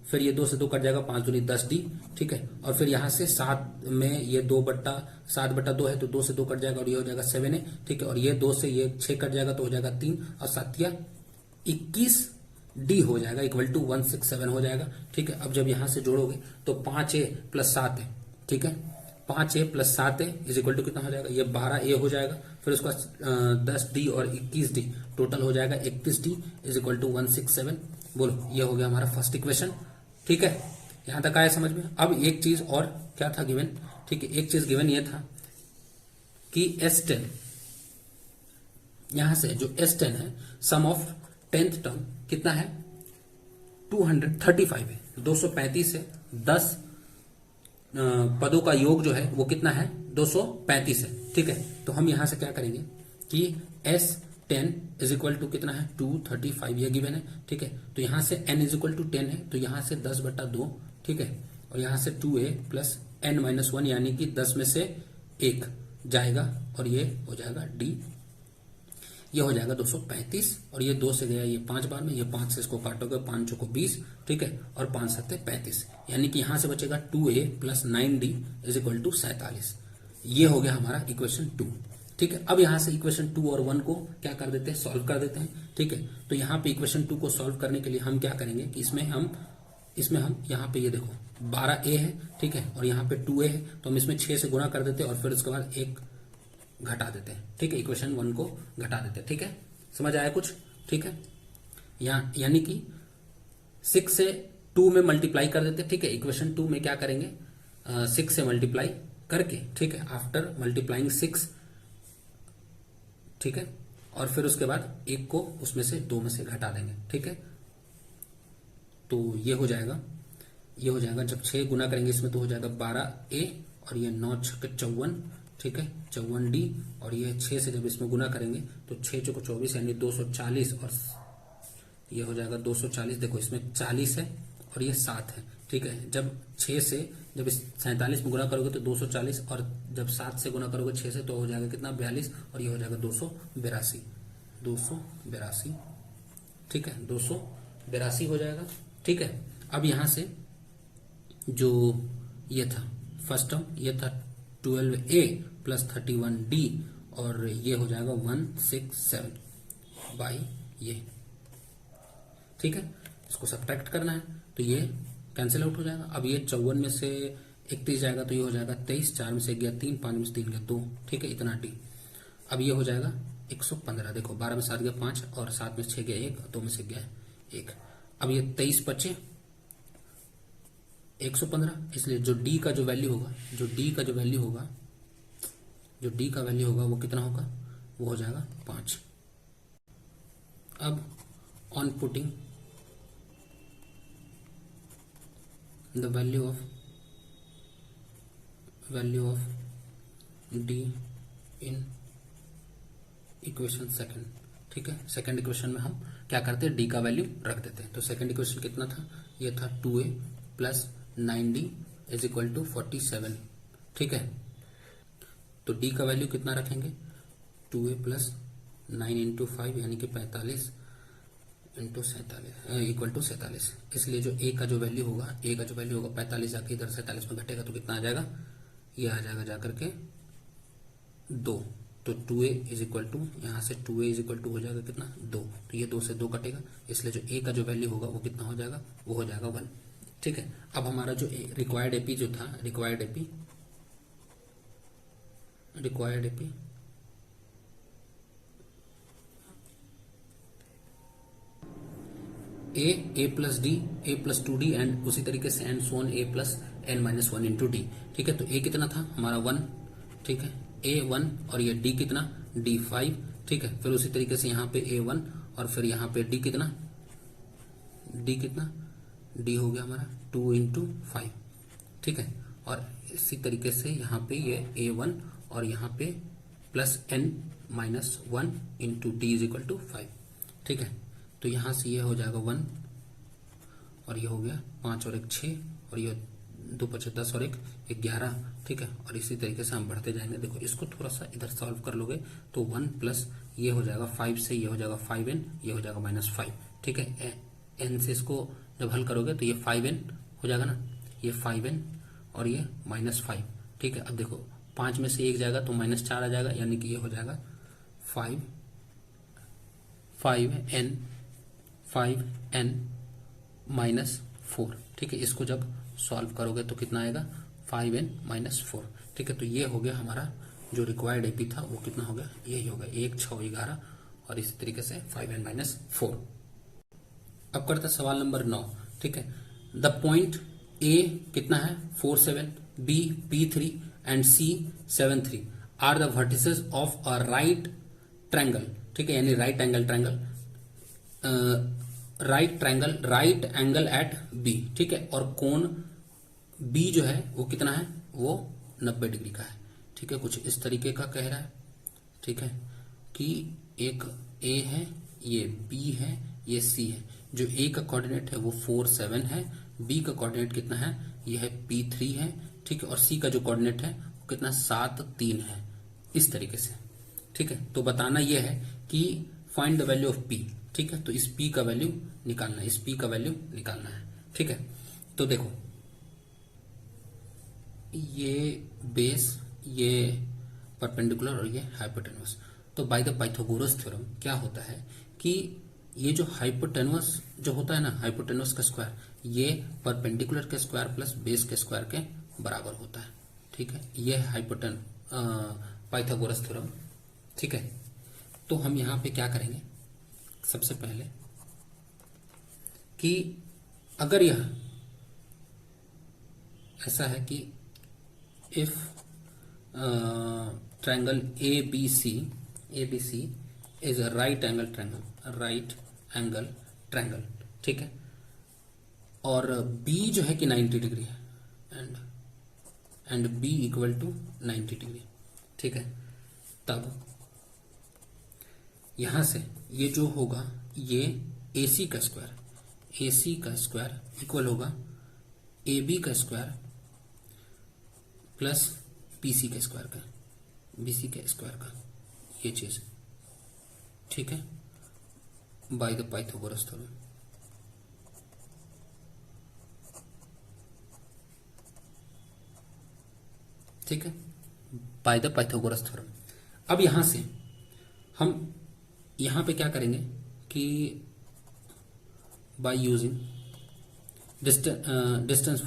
फिर ये 2 से 2 कट जाएगा, 5 दूनी 10d, ठीक है, और फिर यहां से 7 में ये 7/2 है, तो 2 से 2 कट जाएगा और ये हो जाएगा 7a, ठीक है, और ये 2 से ये 6 कट जाएगा तो हो जाएगा 3, और 7 21d हो जाएगा, इक्वल टू 167 हो जाएगा, ठीक है। अब जब यहां से जोड़ोगे तो 5a प्लस 7 है, ठीक है, 5a plus 7a is equal to कितना हो जाएगा, ये 12a हो जाएगा। फिर उसका 10d और 21d टोटल हो जाएगा 31d इज इक्वल टू 167। बोलो ये हो गया हमारा फर्स्ट इक्वेशन, ठीक है। यहां तक आया समझ में। अब एक चीज और क्या था गिवन, ठीक है, एक चीज गिवन ये था कि S10, यहां से जो S10 है, सम ऑफ 10th टर्म कितना है 235 है, 235 है, 10 पदों का योग जो है वो कितना है 235 है, ठीक है। तो हम यहां से क्या करेंगे कि S10 इज इक्वल टू कितना है 235, ये गिवन है, ठीक है। तो यहां से n इज इक्वल टू 10 है, तो यहां से 10/2, ठीक है, और यहां से 2a प्लस n माइनस 1 यानी कि 10 में से 1 जाएगा, और ये हो जाएगा d, ये हो जाएगा 235, और ये 2 से गया ये 5 बार में, ये 5 से इसको काटोगे, 5 चौको 20, ठीक है, और 5 7 35, यानी कि यहां से बचेगा 2a plus 9d is equal to 47। ये हो गया हमारा इक्वेशन 2, ठीक है। अब यहां से इक्वेशन 2 और 1 को क्या कर देते हैं, सॉल्व कर देते हैं, ठीक है। तो यहाँ पे इक्वेशन 2 को सॉल्व करने के लिए हम क्या करेंगे कि इसमें हम यहाँ पे ये देखो 12a है, ठीक है, और यहाँ पे 2a है, तो हम इसमें 6 से गुणा कर देते हैं और फिर उसके बाद 1 घटा देते हैं, ठीक है, इक्वेशन 1 को घटा देते हैं, ठीक है। समझ आया कुछ, ठीक है। यानी कि 6 से 2 में मल्टीप्लाई कर देते हैं, ठीक है। इक्वेशन 2 में क्या करेंगे 6 से मल्टीप्लाई करके, ठीक है, आफ्टर मल्टीप्लाइंग 6, ठीक है, और फिर उसके बाद 1 को उसमें से 2 में से घटा देंगे, ठीक है। तो ये हो जाएगा जब 6 गुना करेंगे इसमें तो हो जाएगा 12a, और ये 9 6 54, ठीक है, 54d, और ये 6 से जब इसमें गुना करेंगे तो 6 चौको 24 यानी 240, और ये हो जाएगा 240। देखो इसमें 40 है और ये 7 है, ठीक है। जब 6 से जब इस 47 में गुना करोगे तो 240, और जब 7 से गुना करोगे 6 से तो हो जाएगा कितना 42, और ये हो जाएगा 282, ठीक है, 282 हो जाएगा, ठीक है। अब यहां से जो ये था फर्स्ट टर्म, ये था 12a प्लस 31d, और ये हो जाएगा 167 बाई ये, ठीक है। इसको सब्ट्रैक्ट करना है तो ये कैंसिल आउट हो जाएगा। अब ये 54 में से 31 जाएगा तो ये हो जाएगा 23, 4 में से 1 गया 3, 5 में से 3 गया 2, ठीक है, इतना d। अब ये हो जाएगा 115। देखो 12 में 7 गया 5 और 7 में 6 गया 1, 2 में से गया 1। अब ये 23 बचे 115, इसलिए जो डी का जो वैल्यू होगा, जो डी का वैल्यू होगा वो कितना होगा, वो हो जाएगा 5। अब on putting the value of D in equation second, ठीक है। सेकंड इक्वेशन में हम क्या करते हैं, डी का वैल्यू रख देते हैं। तो सेकंड इक्वेशन कितना था, ये था 2a plus 9d is equal to 47, ठीक है। तो डी का वैल्यू कितना रखेंगे, 2a प्लस 9 इंटू 5 यानी कि 45 इंटू 47 इक्वल टू 47। इसलिए जो ए का जो वैल्यू होगा 45 जाके इधर 47 में घटेगा तो कितना आ जाएगा, ये आ जाएगा जाकर के 2। तो 2a इज इक्वल टू, यहाँ से 2a इज इक्वल टू हो जाएगा कितना 2, तो ये 2 से 2 कटेगा, इसलिए जो a का जो वैल्यू होगा वो कितना हो जाएगा, वो हो जाएगा 1, ठीक है। अब हमारा जो रिक्वायर्ड एपी जो था, required AP A plus D, A plus 2d and उसी तरीके से and so on A plus N minus 1 into D, ठीक है। तो ए कितना था हमारा 1, ठीक है, ए 1 और ये डी कितना, डी 5, ठीक है। फिर उसी तरीके से यहाँ पे ए 1 और फिर यहाँ पे डी कितना, डी हो गया हमारा 2 इंटू 5, ठीक है। और इसी तरीके से यहाँ पे ये ए 1 और यहाँ पे plus N minus 1 into D is equal to 5, ठीक है। तो यहाँ से ये हो जाएगा 1 और ये हो गया 5 और 1 6 और ये 2 5 10 और 1 11, ठीक है। और इसी तरीके से हम बढ़ते जाएंगे। देखो इसको थोड़ा सा इधर सॉल्व कर लोगे तो 1 प्लस ये हो जाएगा 5 से ये हो जाएगा 5n, ये हो जाएगा -5, ठीक है। n से इसको जब हल करोगे तो ये 5n हो जाएगा ना, ये 5n और ये -5, ठीक है। अब देखो 5 में से 1 जाएगा तो -4 आ जाएगा, यानी कि ये हो जाएगा 5n -4, ठीक है। इसको जब सॉल्व करोगे तो कितना आएगा 5n -4, ठीक है। तो ये हो गया हमारा जो रिक्वायर्ड एपी था वो कितना हो गया, यही होगा 1 6 11 और इसी तरीके से 5n -4। अब करते सवाल नंबर 9, ठीक है। द पॉइंट ए कितना है 4 7, B P3 and C 7 3 are the vertices of a right triangle, ठीक है, यानी राइट एंगल एट बी, ठीक है। और कोण बी जो है वो कितना है, वो 90 डिग्री का है, ठीक है। कुछ इस तरीके का कह रहा है, ठीक है, कि एक ए है, ये बी है, ये सी है। जो ए का कोऑर्डिनेट है वो 4 7 है, बी का कोऑर्डिनेट कितना है, ये है P3 है, ठीक है। और सी का जो कोऑर्डिनेट है वो कितना 7 3 है, इस तरीके से, ठीक है। तो बताना यह है कि find the value of P, ठीक है। तो इस P का वैल्यू निकालना है, ठीक है। तो देखो ये बेस, ये परपेंडिकुलर और ये हाइपोटेन्यूस। तो बाय द पाइथागोरस थ्योरम क्या होता है कि ये जो हाइपोटेन्यूस जो होता है ना, हाइपोटेन्यूस का स्क्वायर, ये परपेंडिकुलर के स्क्वायर प्लस बेस के स्क्वायर के बराबर होता है, ठीक है। ये पाइथागोरस थ्योरम, ठीक है। तो हम यहां पे क्या करेंगे, सबसे पहले कि अगर यह ऐसा है कि if triangle ABC is a right angle triangle, ठीक है। और B जो है कि 90 डिग्री है and B equal to 90 degree, ठीक है। तब यहां से ये जो होगा ये AC का स्क्वायर इक्वल होगा AB का स्क्वायर प्लस BC के स्क्वायर का, ये चीज, ठीक है, बाय द पाइथागोरस थ्योरम। ठीक है, बाय द पाइथागोरस थ्योरम। अब यहां से हम यहां पे क्या करेंगे कि बाय यूजिंग डिस्टेंस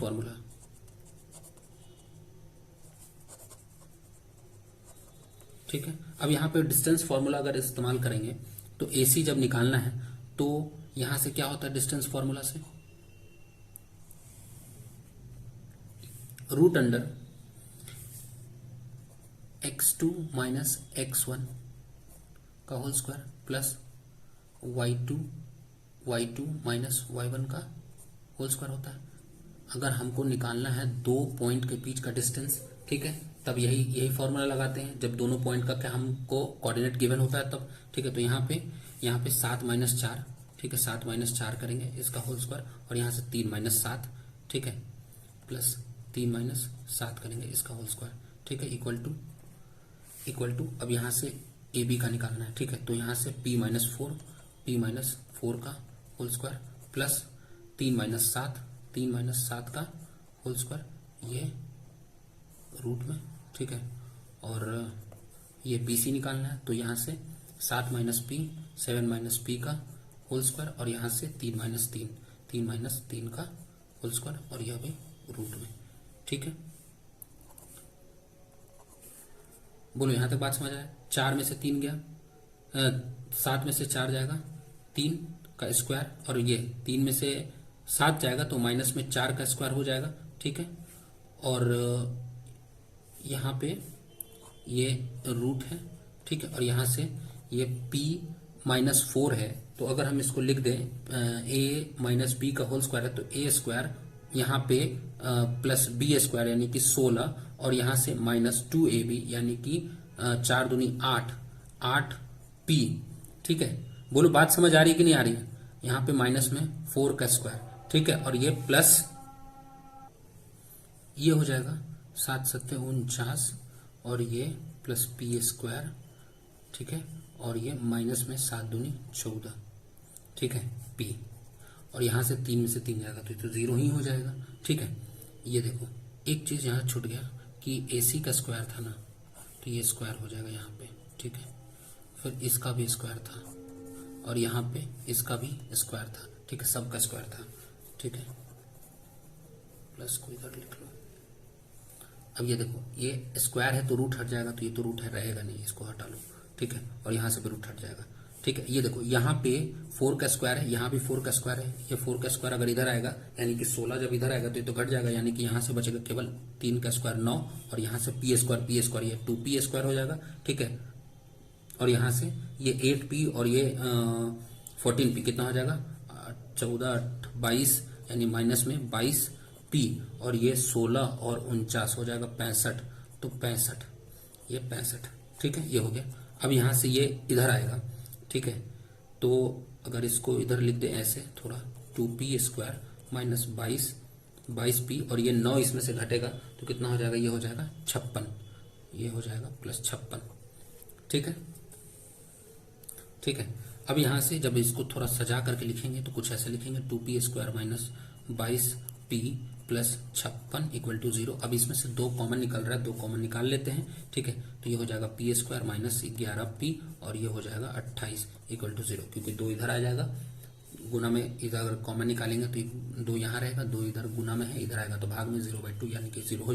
ठीक है। अब यहाँ पे डिस्टेंस फॉर्मूला अगर इस्तेमाल करेंगे तो AC जब निकालना है तो यहां से क्या होता है डिस्टेंस फॉर्मूला से, root under x2 minus x1 का whole square plus y2 minus y1 का होल स्क्वायर होता है। अगर हमको निकालना है दो पॉइंट के बीच का डिस्टेंस, ठीक है, तब यही फॉर्मूला लगाते हैं जब दोनों पॉइंट का क्या हमको कोऑर्डिनेट गिवन होता है तब, ठीक है। तो यहाँ पे 7 माइनस 4, ठीक है, 7 माइनस 4 करेंगे इसका होल स्क्वायर, और यहाँ से 3 माइनस 7, ठीक है, प्लस 3 माइनस 7 करेंगे इसका होल स्क्वायर, ठीक है, इक्वल टू अब यहाँ से AB का निकालना है, ठीक है। तो यहाँ से P माइनस 4 का होल स्क्वायर प्लस 3 माइनस 7 का होल स्क्वायर, ये रूट में, ठीक है। और ये BC निकालना है, तो यहाँ से 7 माइनस P 7 माइनस P का होल स्क्वायर, और यहाँ से 3 माइनस 3 का होल स्क्वायर, और यह भी रूट में, ठीक है। बोलो यहाँ तक बात समझ आया। 4 में से 3 गया, 7 में से 4 जाएगा 3 का स्क्वायर, और ये 3 में से 7 जाएगा तो माइनस में 4 का स्क्वायर हो जाएगा, ठीक है। और यहाँ पे ये रूट है, ठीक है, और यहाँ से ये P माइनस 4 है, तो अगर हम इसको लिख दें A माइनस B का होल स्क्वायर है तो A स्क्वायर यहाँ पे प्लस B स्क्वायर यानी कि 16, और यहाँ से माइनस 2AB यानी कि 4 दूनी 8P, ठीक है। बोलो बात समझ आ रही है कि नहीं आ रही है। यहाँ पे माइनस में 4 का स्क्वायर, ठीक है, और ये प्लस ये हो जाएगा 7 7 49, और ये प्लस P स्क्वायर, ठीक है, और ये माइनस में 7 दूनी 14, ठीक है, P, और यहाँ से 3 में से 3 जाएगा तो ये तो 0 ही हो जाएगा, ठीक है। ये देखो एक चीज यहाँ छूट गया कि AC का स्क्वायर था ना, तो ये स्क्वायर हो जाएगा यहाँ पे, ठीक है। फिर इसका भी स्क्वायर था, और यहाँ पे इसका भी स्क्वायर था, ठीक है, सबका स्क्वायर था, ठीक है, प्लस को इधर लिख लो। अब ये देखो ये स्क्वायर है तो रूट हट जाएगा, तो ये तो रूट है रहेगा नहीं, इसको हटा लो, ठीक है, और यहाँ से भी रूट हट जाएगा, ठीक है। ये देखो यहाँ पे 4 का स्क्वायर है, यहाँ भी 4 का स्क्वायर है, ये 4 का स्क्वायर अगर इधर आएगा यानी कि 16 जब इधर आएगा तो ये तो घट जाएगा, यानी कि यहाँ से बचेगा केवल 3 का स्क्वायर 9, और यहाँ से P स्क्वायर ये 2P स्क्वायर हो जाएगा, ठीक है। और यहाँ से ये 8P और ये 14P कितना हो जाएगा 14 8 22, यानी माइनस में 22P, और ये 16 और 49 हो जाएगा 65, तो 65, ये 65, ठीक है, ये हो गया। अब यहाँ से ये इधर आएगा, ठीक है, तो अगर इसको इधर लिख दे ऐसे थोड़ा 2P स्क्वायर माइनस 22P, और ये 9 इसमें से घटेगा तो कितना हो जाएगा, ये हो जाएगा 56, ये हो जाएगा प्लस 56, ठीक है, ठीक है। अब यहाँ से जब इसको थोड़ा सजा करके लिखेंगे तो कुछ ऐसे लिखेंगे 2P square minus 22P plus 56 equal to 0। अब इसमें से 2 कॉमन निकल रहा है, 2 कॉमन निकाल लेते हैं, ठीक है। तो ये हो जाएगा P स्क्वायर माइनस 11P, और ये हो जाएगा 28 इक्वल टू 0, क्योंकि 2 इधर आ जाएगा गुना में, इधर अगर कॉमन निकालेंगे तो 2 यहाँ रहेगा, 2 इधर गुना में है, इधर आएगा तो भाग में 0/2 यानी कि 0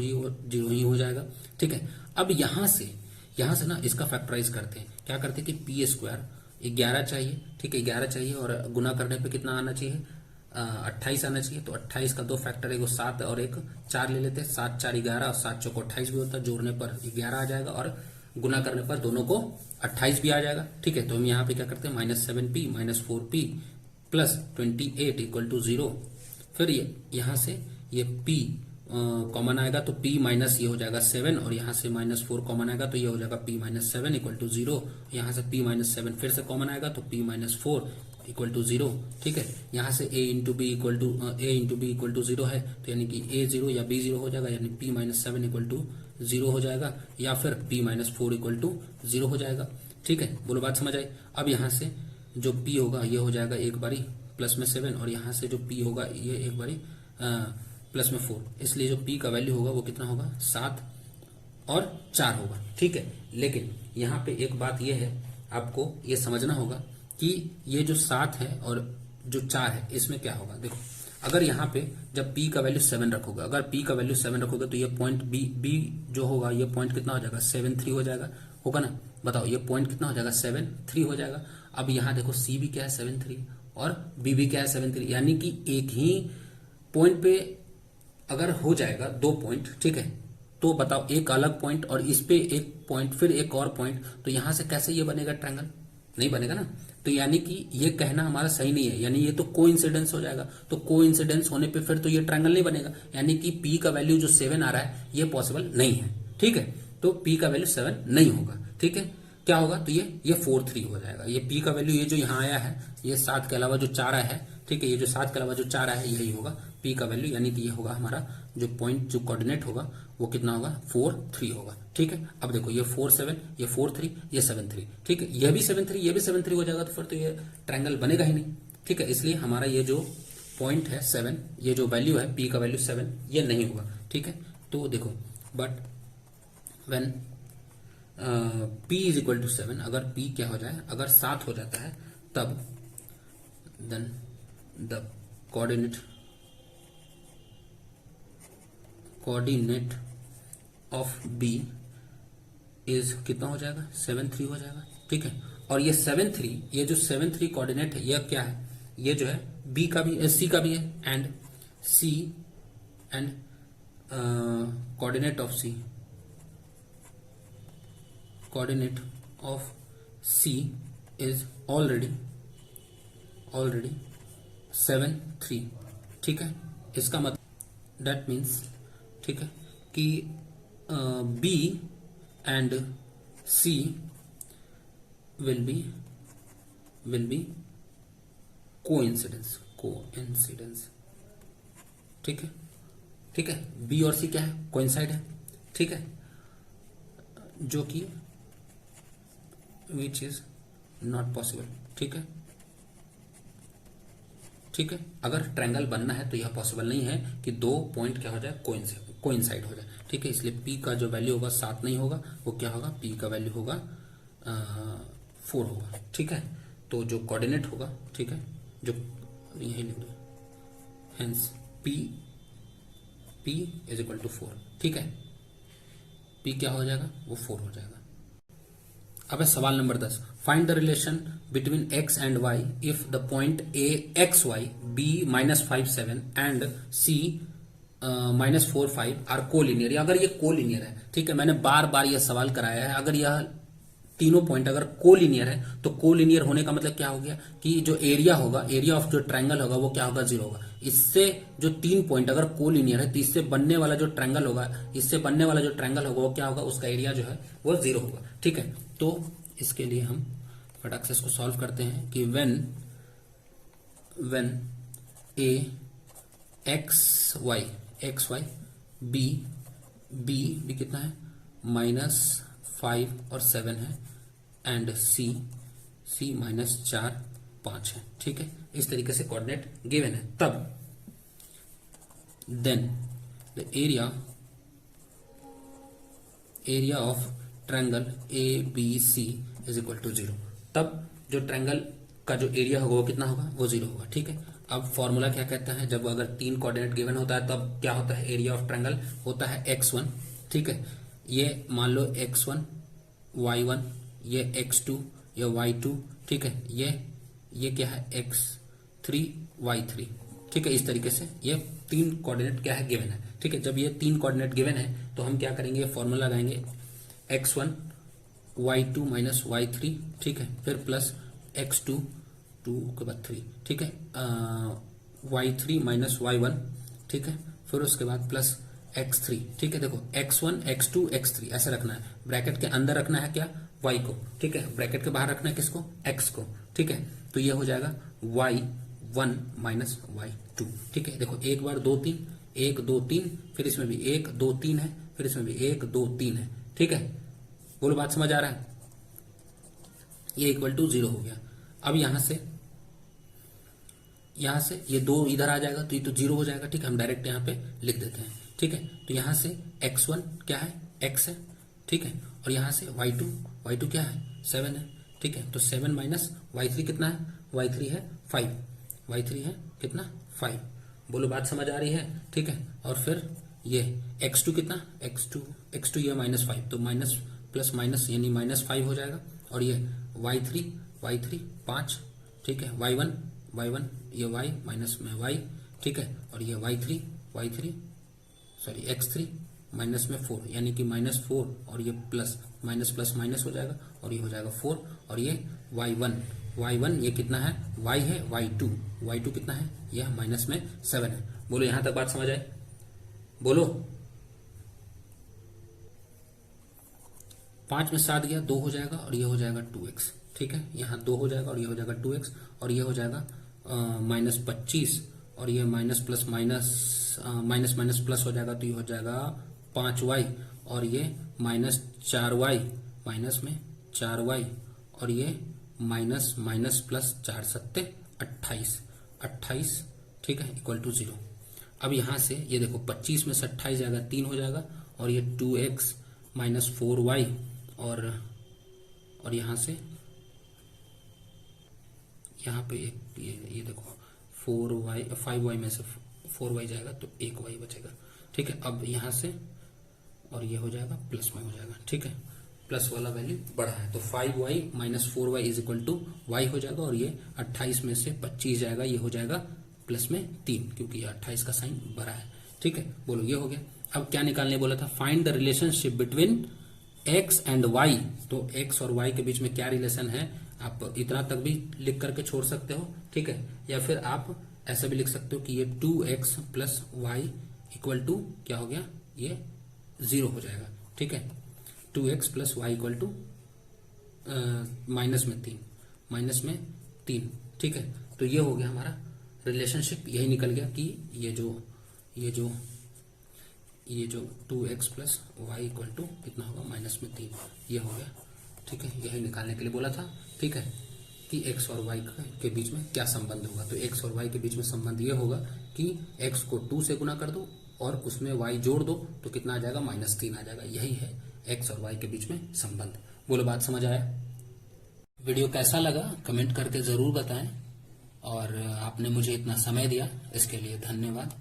ही हो जाएगा, ठीक है। अब यहाँ से ना इसका फैक्टराइज करते हैं, क्या करते हैं कि P स्क्वायर 11 चाहिए, ठीक है, 11 चाहिए, और गुना करने पे कितना आना चाहिए 28 आना चाहिए। तो 28 का 2 फैक्टर, एक 7 और एक 4 ले लेते हैं, 7 4 11 और 7 चौको 28 भी होता है, जोड़ने पर 11 आ जाएगा और गुना करने पर दोनों को 28 भी आ जाएगा, ठीक है। तो हम यहाँ पे क्या करते हैं -7P minus 4P plus 28 equal to 0। फिर यहाँ से ये P कॉमन आएगा तो P माइनस ये हो जाएगा 7, और यहाँ से -4 कॉमन आएगा तो ये हो जाएगा P माइनस 7 इक्वल टू 0। यहाँ से P माइनस 7 फिर से कॉमन आएगा तो P माइनस 4 इक्वल टू 0, ठीक है। यहाँ से A into B equal to 0 है, तो यानी कि A 0 या B 0 हो जाएगा, यानी P माइनस 7 इक्वल टू 0 हो जाएगा, या फिर P माइनस 4 इक्वल टू 0 हो जाएगा, ठीक है। बोलो बात समझ आई। अब यहाँ से जो P होगा ये हो जाएगा एक बारी प्लस में 7, और यहाँ से जो P होगा ये एक बारी प्लस में 4, इसलिए जो P का वैल्यू होगा वो कितना होगा 7 और 4 होगा, ठीक है। लेकिन यहाँ पे एक बात ये है, आपको ये समझना होगा कि ये जो 7 है और जो 4 है इसमें क्या होगा। देखो अगर यहाँ पे जब P का वैल्यू 7 रखोगे, अगर P का वैल्यू 7 रखोगे तो ये पॉइंट B जो होगा ये पॉइंट कितना हो जाएगा 7 3 हो जाएगा, होगा ना। बताओ ये पॉइंट कितना हो जाएगा, 7 3 हो जाएगा। अब यहाँ देखो सी भी क्या है 7 3 और बी भी क्या है 7 3, यानी कि एक ही पॉइंट पे अगर हो जाएगा 2 पॉइंट, ठीक है, तो बताओ एक अलग पॉइंट और इस पे एक पॉइंट फिर एक और पॉइंट, तो यहां से कैसे ये बनेगा ट्रायंगल, नहीं बनेगा ना। तो यानी कि ये कहना हमारा सही नहीं है, यानी ये तो कोइंसिडेंस हो जाएगा। तो कोइंसिडेंस होने पे फिर तो ये ट्रायंगल नहीं बनेगा, यानी कि पी का वैल्यू जो 7 आ रहा है ये पॉसिबल नहीं है, ठीक है। तो पी का वैल्यू 7 नहीं होगा, ठीक है। क्या होगा, तो ये 4 3 हो जाएगा। ये पी का वैल्यू ये जो यहाँ आया है, ये 7 के अलावा जो 4 आया है, ठीक है, ये जो 7 के अलावा जो 4 आया है यही होगा पी का वैल्यू, यानी कि ये होगा हमारा जो पॉइंट जो कोऑर्डिनेट होगा वो कितना होगा 4 3 होगा, ठीक है। अब देखो ये 4 7, ये 4 3, ये 7 3, ठीक है, ये भी 7 3, ये भी 7 3 हो जाएगा, तो फिर तो ये ट्रायंगल बनेगा ही नहीं, ठीक है। इसलिए हमारा ये जो पॉइंट है 7, ये जो वैल्यू है पी का वैल्यू 7, ये नहीं होगा, ठीक है। तो देखो but when P is equal to 7, अगर P क्या हो जाए, अगर 7 हो जाता है तब then the coordinate of B is कितना हो जाएगा 7 3 हो जाएगा, ठीक है। और ये 7 3, ये जो 7 3 कोऑर्डिनेट है यह क्या है, ये जो है B का भी C का भी है, and C and coordinate of C is already 7 3, ठीक है। इसका मतलब दैट मीन्स, ठीक है, कि B and C will be coincidence, ठीक है, ठीक है। B और C क्या है, कोइंसाइड है, ठीक है, जो कि विच इज नॉट पॉसिबल, ठीक है, ठीक है। अगर ट्रायंगल बनना है तो यह पॉसिबल नहीं है कि 2 पॉइंट क्या हो जाए, कोइंसाइड हो जाए, ठीक है। इसलिए P का जो वैल्यू होगा 7 नहीं होगा, वो क्या होगा, P का वैल्यू होगा 4 होगा, ठीक है। तो जो कोऑर्डिनेट होगा, ठीक है, जो यही लिख दो, hence P is equal to 4, ठीक है। P क्या हो जाएगा, वो 4 हो जाएगा। अब है सवाल number 10, find the relation between x and y if the point a x y b -5 7 and c -4 5 are collinear. अगर ये कोलिनियर है, ठीक है, मैंने बार बार यह सवाल कराया है, अगर यह तीनों पॉइंट अगर कोलिनियर है तो कोलिनियर होने का मतलब क्या हो गया कि जो एरिया होगा, एरिया ऑफ जो ट्रायंगल होगा वो क्या होगा, 0 होगा। इससे जो 3 पॉइंट अगर कोलिनियर है तो इससे बनने वाला जो ट्रायंगल होगा, वो क्या होगा, उसका एरिया जो है वो 0 होगा, ठीक है। तो इसके लिए हम फटाक से इसको सॉल्व करते हैं कि when a x y b कितना है, -5 और 7 है, एंड c -4 5 है, ठीक है। इस तरीके से कोऑर्डिनेट गिवन है, तब then the area of triangle ABC is equal to 0, तब जो ट्रायंगल का जो एरिया होगा वो कितना होगा, वो 0 होगा, ठीक है। अब फॉर्मूला क्या कहता है, जब अगर 3 कोऑर्डिनेट गिवन होता है तब क्या होता है, एरिया ऑफ ट्रायंगल होता है x1, ठीक है। ये मान लो x1 y1, ये x2, ये y2, ठीक है, ये क्या है x3 y3, ठीक है। इस तरीके से ये 3 कोऑर्डिनेट क्या है, गिवन है, ठीक है। जब ये 3 कोऑर्डिनेट गिवन है तो हम क्या करेंगे, फॉर्मूला लगाएंगे x1 y2 माइनस y3, ठीक है, फिर प्लस x2 2 के बाद 3, ठीक है, y3 माइनस y1, ठीक है, फिर उसके बाद प्लस x3, ठीक है। देखो x1 x2 x3 ऐसे रखना है, ब्रैकेट के अंदर रखना है क्या, y को, ठीक है, ब्रैकेट के बाहर रखना है किसको, x को, ठीक है। तो ये हो जाएगा y1 माइनस y2, ठीक है। देखो एक बार 2 3, 1 2 3, फिर इसमें भी 1 2 3 है, फिर इसमें भी 1 2 3 है, ठीक है। बोलो बात समझ आ रहा है, ये इक्वल टू 0 हो गया। अब यहां से ये 2 इधर आ जाएगा तो ये तो 0 हो जाएगा, ठीक है। हम डायरेक्ट यहाँ पे लिख देते हैं, ठीक है। तो यहां से x1 क्या है, x है, ठीक है, और यहां से y2 क्या है, 7 है, ठीक है। तो 7 माइनस y3 कितना है, y3 है 5, y3 है कितना 5, बोलो बात समझ आ रही है, ठीक है। और फिर ये x2 कितना, x2 ये -5, तो प्लस माइनस यानी -5 हो जाएगा, और ये y3 5, ठीक है, y1 ये y माइनस में y, ठीक है, और ये y3 सॉरी x3 माइनस में 4 यानी कि -4, और ये प्लस माइनस हो जाएगा, और ये हो जाएगा 4, और ये y1 ये कितना है, y है, y2 कितना है, यह माइनस में 7 है। बोलो यहां तक बात समझ आए? बोलो। 5 में 7 गया, 2 हो जाएगा, और ये हो जाएगा 2x, ठीक है, यहाँ 2 हो जाएगा, और ये हो जाएगा 2x, और ये हो जाएगा -25, और ये माइनस प्लस हो जाएगा, तो ये हो जाएगा 5y, और ये -4y, माइनस में 4y, और ये माइनस प्लस 4 सत्ते 28, ठीक है, इक्वल टू 0। अब यहां से ये देखो 25 में से 28 जाएगा, 3 हो जाएगा, और ये 2x माइनस 4y, और यहां से यहाँ पे ये देखो 5y में से 4y जाएगा, तो 1y बचेगा, ठीक है। अब यहां से और ये हो जाएगा प्लस में हो जाएगा, ठीक है, प्लस वाला वैल्यू बड़ा है, तो 5y minus 4y is equal to y हो जाएगा, और ये 28 में से 25 जाएगा, ये हो जाएगा प्लस में 3, क्योंकि ये 28 का साइन बड़ा है, ठीक है। बोलो ये हो गया। अब क्या निकालने बोला था? Find the relationship between x and y। तो x और y के बीच में क्या रिलेशन है, आप इतना तक भी लिख करके छोड़ सकते हो, ठीक है, या फिर आप ऐसा भी लिख सकते हो कि ये 2x plus y equal to क्या हो गया, ये 0 हो जाएगा, ठीक है, 2x plus y equal to minus में 3, ठीक है। तो ये हो गया हमारा रिलेशनशिप, यही निकल गया कि ये जो 2x plus y equal to कितना होगा, -3, ये हो गया, ठीक है। यही निकालने के लिए बोला था, ठीक है, कि x और y के बीच में क्या संबंध होगा। तो x और y के बीच में संबंध ये होगा कि x को 2 से गुना कर दो और उसमें y जोड़ दो, तो कितना आ जाएगा, -3 आ जाएगा। यही है x और y के बीच में संबंध। बोलो बात समझ आया? वीडियो कैसा लगा कमेंट करके जरूर बताएं, और आपने मुझे इतना समय दिया इसके लिए धन्यवाद।